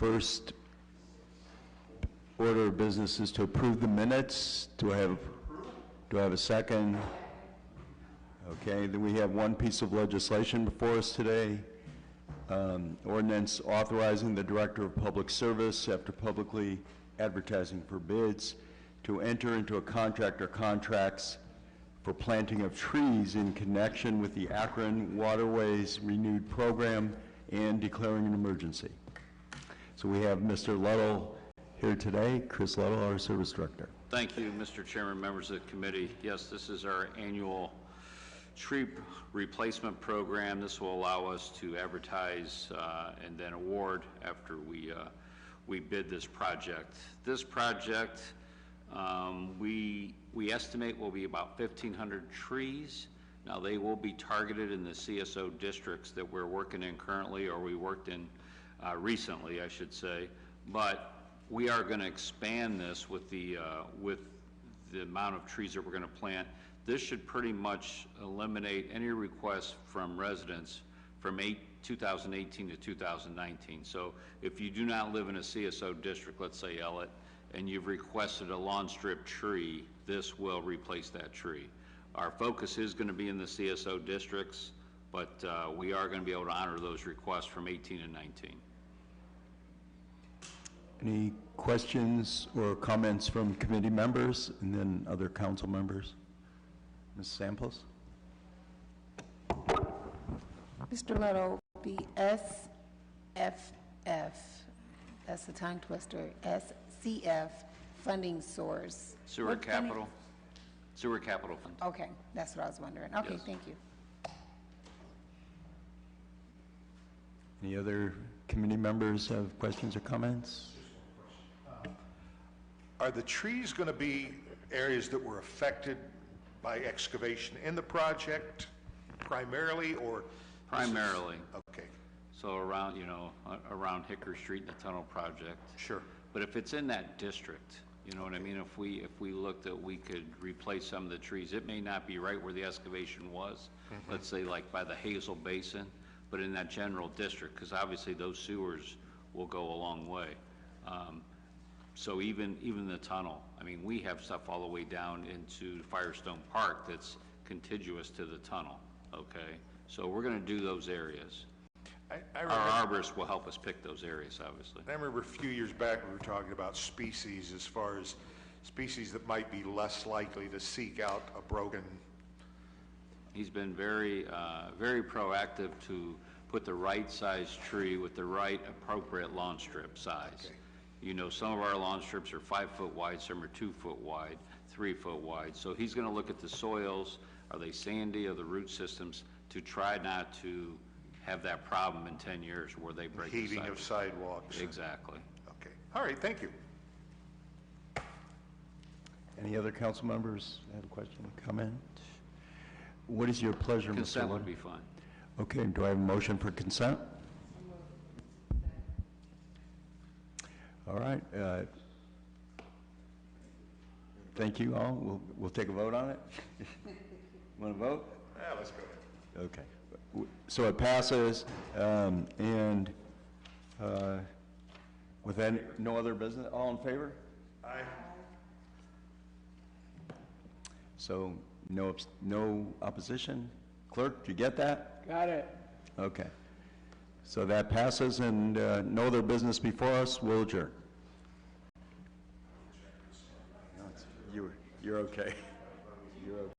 First order of business is to approve the minutes. Do I have a second? Okay, then we have one piece of legislation before us today. Ordinance authorizing the Director of Public Service, after publicly advertising for bids, to enter into a contract or contracts for planting of trees in connection with the Akron Waterways Renewed Program and declaring an emergency. So we have Mr. Luddle here today, Chris Luddle, our Service Director. Thank you, Mr. Chairman, members of the committee. Yes, this is our annual tree replacement program. This will allow us to advertise and then award after we bid this project. This project, we estimate will be about 1,500 trees. Now, they will be targeted in the CSO districts that we're working in currently, or we worked in recently, I should say. But we are going to expand this with the amount of trees that we're going to plant. This should pretty much eliminate any requests from residents from 2018 to 2019. So if you do not live in a CSO district, let's say Ellet, and you've requested a lawn strip tree, this will replace that tree. Our focus is going to be in the CSO districts, but we are going to be able to honor those requests from 18 and 19. Any questions or comments from committee members and then other council members? Ms. Samples? Mr. Luddle, the SFF, that's the tongue twister, SCF funding source. Sewer capital. Sewer capital fund. Okay, that's what I was wondering. Okay, Yes. thank you. Any other committee members have questions or comments? Are the trees going to be areas that were affected by excavation in the project primarily, or? Primarily. Okay. So around, around Hickory Street and the tunnel project. Sure. But if it's in that district, you know what I mean? If we looked that we could replace some of the trees, it may not be right where the excavation was. Mm-hmm. Let's say like by the Hazel Basin, but in that general district, because obviously those sewers will go a long way. So even the tunnel, I mean, we have stuff all the way down into Firestone Park that's contiguous to the tunnel, okay? So we're going to do those areas. Our arborists will help us pick those areas, obviously. I remember a few years back we were talking about species, as far as species that might be less likely to seek out a broken. He's been very, very proactive to put the right size tree with the right appropriate lawn strip size. Okay. You know, some of our lawn strips are 5 foot wide, some are 2 foot wide, 3 foot wide. So he's going to look at the soils, are they sandy, are the root systems, to try not to have that problem in 10 years where they break the heaving of sidewalks. Exactly. Okay. All right. Thank you. Any other council members have a question or comment? What is your pleasure, Mr. Consent Luddle? would be fine. Okay. Do I have a motion for consent? All right. Thank you all. We'll take a vote on it. Want to vote? Yeah, let's go ahead. Okay. So it passes, and with that, no other business. All in favor? Aye. So no opposition. Clerk, did you get that? Got it. Okay. So that passes, and no other business before us. We'll adjourn. You're okay. You're okay.